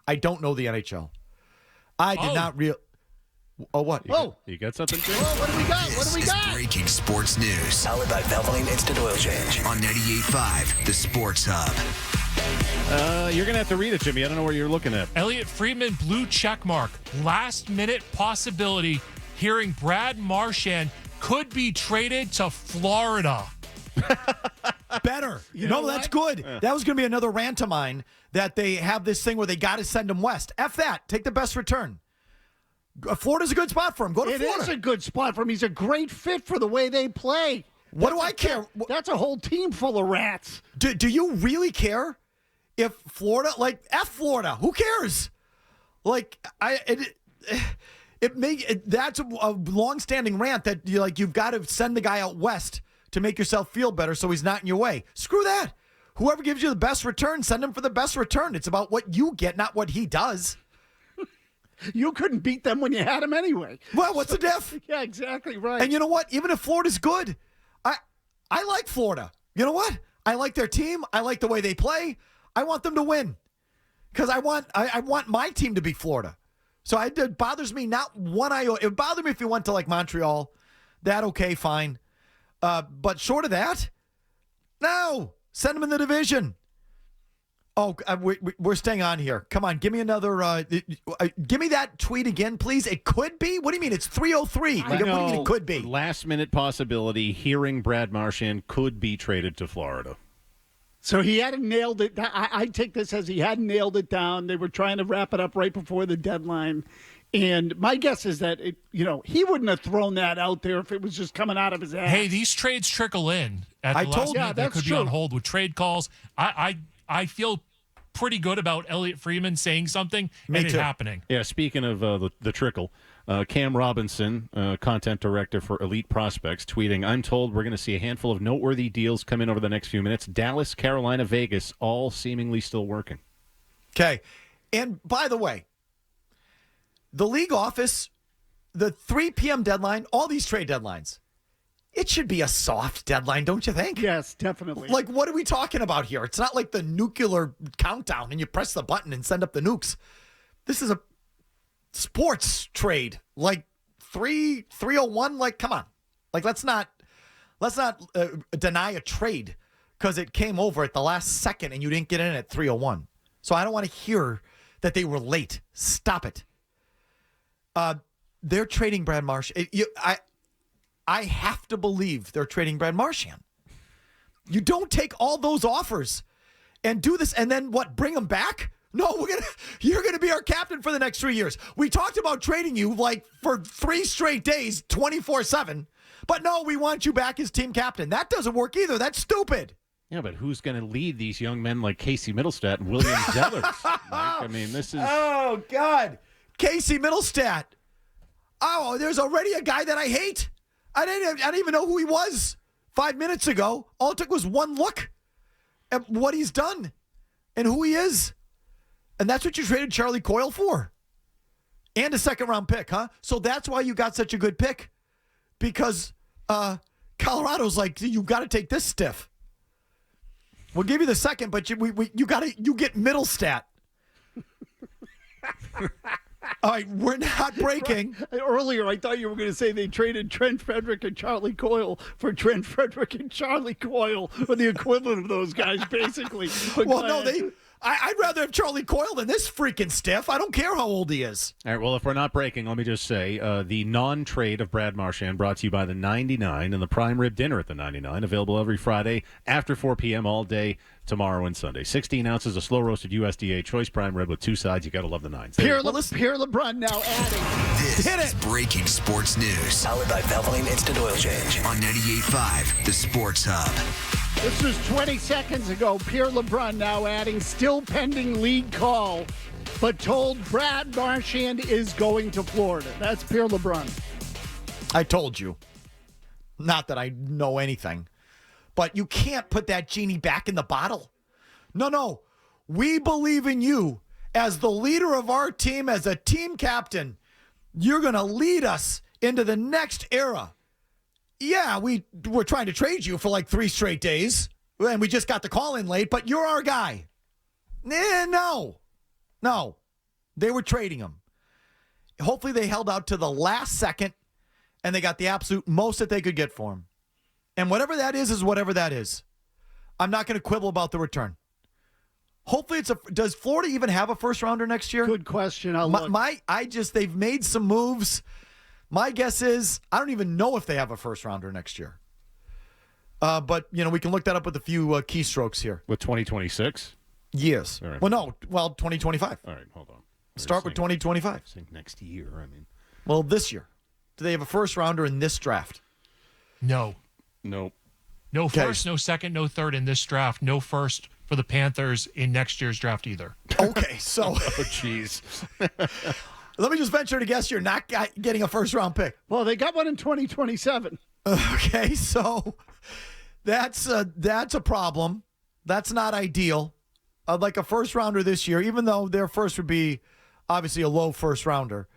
I don't know the NHL. I did not real. Oh, what? You got something, Jim? Whoa, what do we got? What do we got? Breaking sports news. Powered by Valvoline Instant Oil Change. On 98.5, the Sports Hub. You're going to have to read it, Jimmy. I don't know where you're looking at. Elliot Friedman, blue check mark. Last minute possibility. Hearing Brad Marchand could be traded to Florida. Better. That's good. Yeah. That was going to be another rant of mine, that they have this thing where they got to send him west. F that. Take the best return. Florida's a good spot for him. Go to Florida. It is a good spot for him. He's a great fit for the way they play. What do I care? That's a whole team full of rats. Do you really care if Florida, F Florida? Who cares? That's a long-standing rant that you've got to send the guy out west to make yourself feel better so he's not in your way. Screw that. Whoever gives you the best return, send him for the best return. It's about what you get, not what he does. You couldn't beat them when you had them anyway. Well, what's the diff? Yeah, exactly right. And you know what? Even if Florida's good, I like Florida. You know what? I like their team. I like the way they play. I want them to win because I want my team to be Florida. So it bothers me not one iota. It would bother me if you went to Montreal. That okay, fine. But short of that, no. Send them in the division. Oh, we're staying on here. Come on, give me another. Give me that tweet again, please. It could be. What do you mean? It's 3:03. What do you mean it could be? Last minute possibility. Hearing Brad Marchand could be traded to Florida. So he hadn't nailed it. I take this as he hadn't nailed it down. They were trying to wrap it up right before the deadline. And my guess is that he wouldn't have thrown that out there if it was just coming out of his ass. Hey, these trades trickle in. I told you that could be on hold with trade calls. I feel pretty good about Elliot Friedman saying something and it happening. Yeah, speaking of the trickle, Cam Robinson, content director for Elite Prospects, tweeting, I'm told we're going to see a handful of noteworthy deals come in over the next few minutes. Dallas, Carolina, Vegas, all seemingly still working. Okay. And by the way, the league office, the 3 p.m. deadline, all these trade deadlines, it should be a soft deadline, don't you think? Yes, definitely. What are we talking about here? It's not like the nuclear countdown and you press the button and send up the nukes. This is a sports trade. 301, come on. Let's not deny a trade because it came over at the last second and you didn't get in at 301. So I don't want to hear that they were late. Stop it. They're trading Brad Marchand. I have to believe they're trading Brad Marchand. You don't take all those offers and do this and then bring them back? No, you're gonna be our captain for the next 3 years. We talked about trading you for 3 straight days, 24/7. But no, we want you back as team captain. That doesn't work either. That's stupid. Yeah, but who's going to lead these young men like Casey Middlestat and William Zellers? This is... Oh, God. Casey Middlestat. Oh, there's already a guy that I hate. I didn't even know who he was 5 minutes ago. All it took was one look at what he's done and who he is. And that's what you traded Charlie Coyle for. And a second-round pick, huh? So that's why you got such a good pick. Because Colorado's you got to take this stiff. We'll give you the second, but you get Middlestat. All right, we're not breaking. Earlier, I thought you were going to say they traded Trent Frederick and Charlie Coyle for Trent Frederick and Charlie Coyle, or the equivalent of those guys, basically. Well, no, I'd rather have Charlie Coyle than this freaking stiff. I don't care how old he is. All right, well, if we're not breaking, let me just say the non-trade of Brad Marchand brought to you by the 99 and the prime rib dinner at the 99, available every Friday after 4 p.m. all day tomorrow and Sunday. 16 ounces of slow-roasted USDA choice prime rib with 2 sides. You got to love the 9. Pierre LeBrun now adding. This is breaking sports news. Powered by Valvoline Instant Oil Change. On 98.5, the Sports Hub. This was 20 seconds ago. Pierre LeBrun now adding, still pending league call, but told Brad Marchand is going to Florida. That's Pierre LeBrun. I told you. Not that I know anything. But you can't put that genie back in the bottle. No. We believe in you as the leader of our team, as a team captain. You're going to lead us into the next era. Yeah, we're trying to trade you for 3 straight days, and we just got the call in late, but you're our guy. No. They were trading him. Hopefully they held out to the last second, and they got the absolute most that they could get for him. And whatever that is whatever that is. I'm not going to quibble about the return. Hopefully does Florida even have a first rounder next year? Good question. I'll look. They've made some moves. My guess is I don't even know if they have a first rounder next year. But we can look that up with a few keystrokes here. With 2026? Yes. All right. Well, 2025. All right, hold on. Start with 2025. I think next year, Well, this year. Do they have a first rounder in this draft? No. Nope. No first, no second, no third in this draft. No first for the Panthers in next year's draft either. Okay, so Oh, jeez. let me just venture to guess you're not getting a first-round pick. Well, they got one in 2027. Okay, so that's a problem. That's not ideal. I'd like a first-rounder this year, even though their first would be obviously a low first-rounder.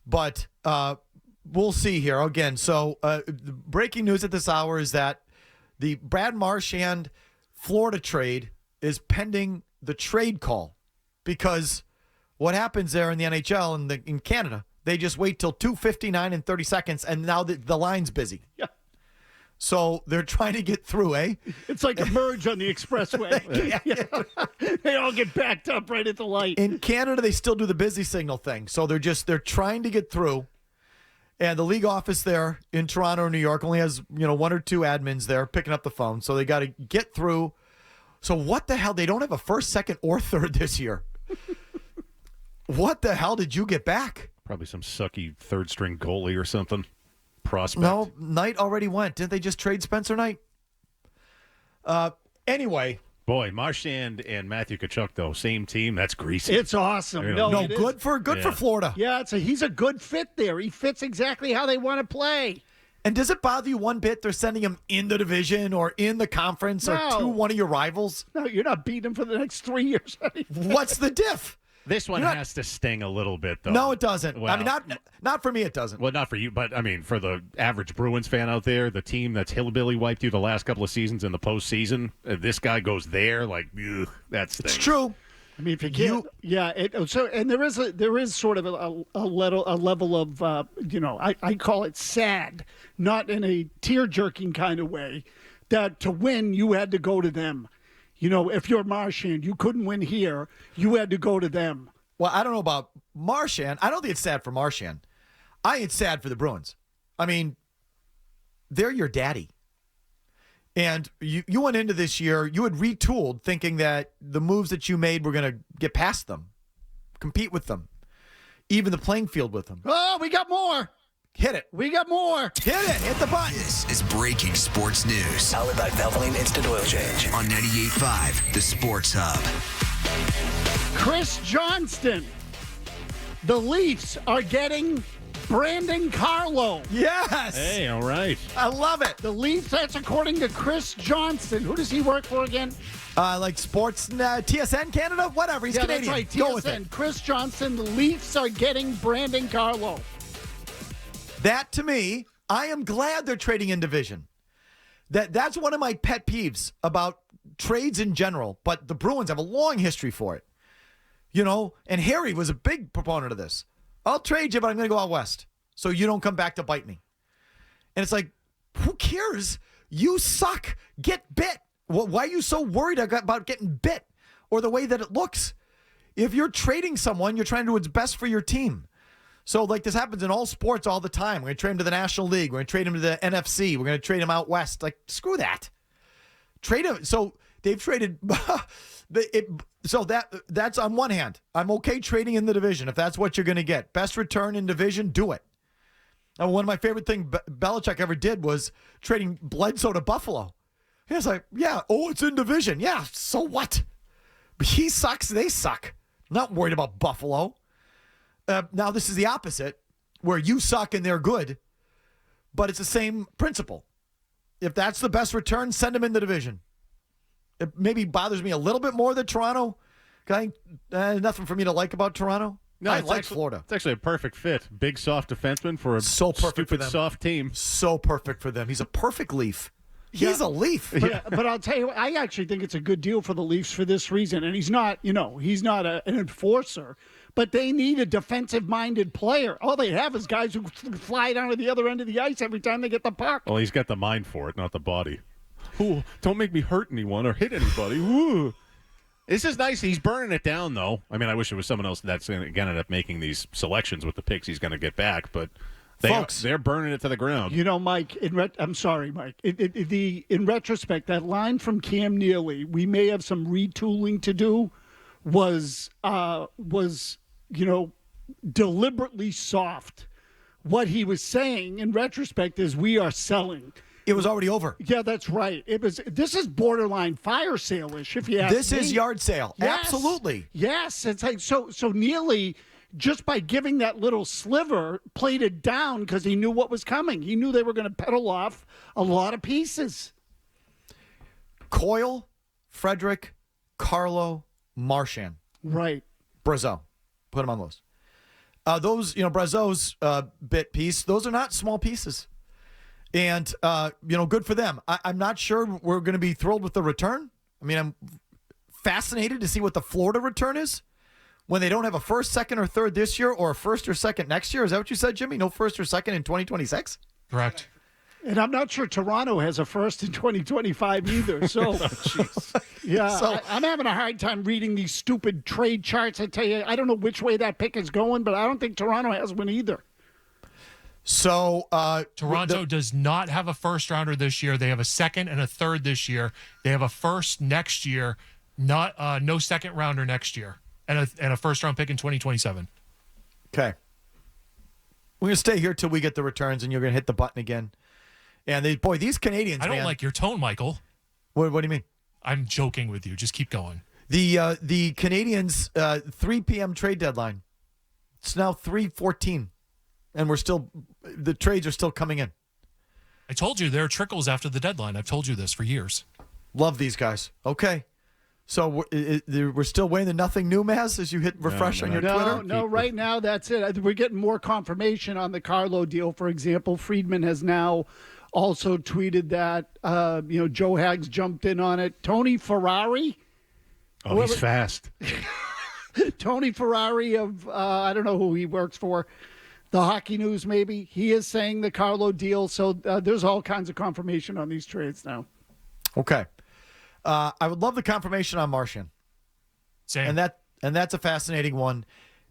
But we'll see here. Again, so the breaking news at this hour is that the Brad Marchand Florida trade is pending the trade call, because what happens there in the NHL and in Canada, they just wait till 2:59 and 30 seconds, and now the line's busy. Yeah. So they're trying to get through, eh? It's like a merge on the expressway. Yeah. They all get backed up right at the light. In Canada, they still do the busy signal thing. So they're trying to get through. And the league office there in Toronto or New York only has, one or two admins there picking up the phone. So they got to get through. So what the hell? They don't have a first, second, or third this year. What the hell did you get back? Probably some sucky third-string goalie or something. Prospect. No, Knight already went. Didn't they just trade Spencer Knight? Anyway. Boy, Marchand and Matthew Tkachuk, though, same team. That's greasy. It's awesome. Really? No, Good for Florida. Yeah, he's a good fit there. He fits exactly how they want to play. And does it bother you one bit they're sending him in the division or in the conference or to one of your rivals? No, you're not beating him for the next 3 years. What's the diff? This one has to sting a little bit, though. No, it doesn't. Well, I mean, not for me, it doesn't. Well, not for you, but, for the average Bruins fan out there, the team that's hillbilly wiped you the last couple of seasons in the postseason, this guy goes there, like, ugh, that stings. It's true. I mean, if you can't, and there is sort of a level of I call it sad, not in a tear jerking kind of way, that to win you had to go to them. If you're Marchand, you couldn't win here. You had to go to them. Well, I don't know about Marchand. I don't think it's sad for Marchand. I think it's sad for the Bruins. I mean, they're your daddy. And you went into this year, you had retooled thinking that the moves that you made were going to get past them, compete with them, even the playing field with them. Oh, we got more. Hit it. We got more. Hit it. Hit the button. This is breaking sports news. Powered by Valvoline Instant Oil Change. On 98.5, the Sports Hub. Chris Johnston. The Leafs are getting Brandon Carlo. Yes. Hey, all right. I love it. The Leafs, that's according to Chris Johnston. Who does he work for again? Like sports, TSN Canada? Whatever. He's Canadian. That's right, TSN. Go with it. Chris Johnston. The Leafs are getting Brandon Carlo. That, to me, I am glad they're trading in division. That's one of my pet peeves about trades in general, but the Bruins have a long history for it. And Harry was a big proponent of this. I'll trade you, but I'm going to go out west so you don't come back to bite me. And it's like, who cares? You suck. Get bit. Why are you so worried about getting bit or the way that it looks? If you're trading someone, you're trying to do what's best for your team. So, this happens in all sports all the time. We're going to trade him to the National League. We're going to trade him to the NFC. We're going to trade him out west. Screw that. Trade him. So, they've traded. That's on one hand. I'm okay trading in the division if that's what you're going to get. Best return in division, do it. And one of my favorite things Belichick ever did was trading Bledsoe to Buffalo. He was like, it's in division. Yeah, so what? But he sucks, they suck. I'm not worried about Buffalo. Now, this is the opposite, where you suck and they're good, but it's the same principle. If that's the best return, send them in the division. It maybe bothers me a little bit more than Toronto. Nothing for me to like about Toronto. No, I like Florida. It's actually a perfect fit. Big, soft defenseman for a So perfect stupid, for them. soft team. So perfect for them. He's a perfect Leaf. He's a Leaf. But I'll tell you, I actually think it's a good deal for the Leafs for this reason. And he's not an enforcer, but they need a defensive-minded player. All they have is guys who fly down to the other end of the ice every time they get the puck. Well, he's got the mind for it, not the body. Ooh, don't make me hurt anyone or hit anybody. Ooh. This is nice. He's burning it down, though. I mean, I wish it was someone else that's going to end up making these selections with the picks he's going to get back, but they're burning it to the ground. You know, Mike, I'm sorry, Mike. In retrospect, that line from Cam Neely, we may have some retooling to do, was deliberately soft. What he was saying in retrospect is we are selling. It was already over. Yeah, that's right. This is borderline fire sale-ish, if you ask me. This is yard sale. Yes. Absolutely. Yes. It's like so Neely, just by giving that little sliver, played it down because he knew what was coming. He knew they were going to pedal off a lot of pieces. Coyle, Frederick, Carlo, Marchand. Right. Brazeau. Put him on the list. Those, Brazeau's bit piece, those are not small pieces. And, good for them. I'm not sure we're going to be thrilled with the return. I mean, I'm fascinated to see what the Florida return is when they don't have a first, second, or third this year or a first or second next year. Is that what you said, Jimmy? No first or second in 2026? Correct. And I'm not sure Toronto has a first in 2025 either. So, I'm having a hard time reading these stupid trade charts. I tell you, I don't know which way that pick is going, but I don't think Toronto has one either. So Toronto does not have a first rounder this year. They have a second and a third this year. They have a first next year, not no second rounder next year, and a first round pick in 2027. Okay. We're gonna stay here till we get the returns, and you're gonna hit the button again. And these Canadians. I don't like your tone, Michael. What do you mean? I'm joking with you. Just keep going. The Canadians 3 p.m. trade deadline. It's now 3:14. And the trades are still coming in. I told you there are trickles after the deadline. I've told you this for years. Love these guys. Okay. So we're still waiting the nothing new, Maz, as you hit refresh on your Twitter? No, right now that's it. We're getting more confirmation on the Carlo deal. For example, Friedman has now also tweeted that, Joe Haggs jumped in on it. Tony Ferrari. Oh, he's fast. Tony Ferrari of, I don't know who he works for. The Hockey News, maybe. He is saying the Carlo deal. So there's all kinds of confirmation on these trades now. Okay. I would love the confirmation on Marchand. Same. And that's a fascinating one.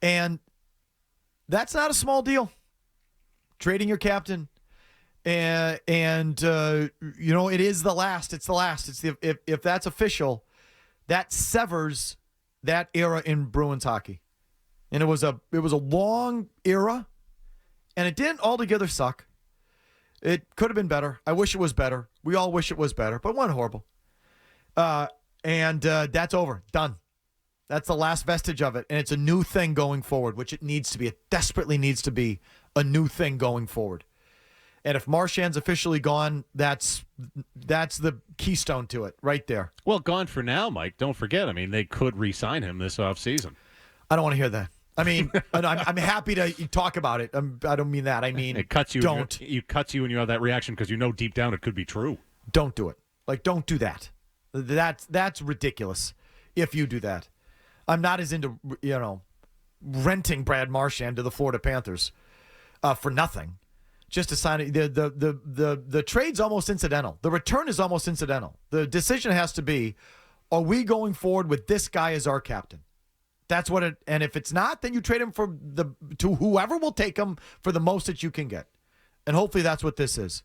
And that's not a small deal. Trading your captain. And it is the last. It's the last. It's if that's official, that severs that era in Bruins hockey. And it was a long era. And it didn't altogether suck. It could have been better. I wish it was better. We all wish it was better, but it wasn't horrible. And that's over. Done. That's the last vestige of it. And it's a new thing going forward, which it needs to be. It desperately needs to be a new thing going forward. And if Marchand's officially gone, that's the keystone to it right there. Well, gone for now, Mike. Don't forget. I mean, they could re-sign him this offseason. I don't want to hear that. I mean, I'm happy to talk about it. I don't mean that. I mean, it cuts you. Don't. It cuts you when you have that reaction because you know deep down it could be true. Don't do it. Don't do that. That's ridiculous. If you do that, I'm not as into renting Brad Marchand to the Florida Panthers for nothing. Just to sign it. The trade's almost incidental. The return is almost incidental. The decision has to be: are we going forward with this guy as our captain? That's what it. And if it's not, then you trade him to whoever will take him for the most that you can get. And hopefully that's what this is.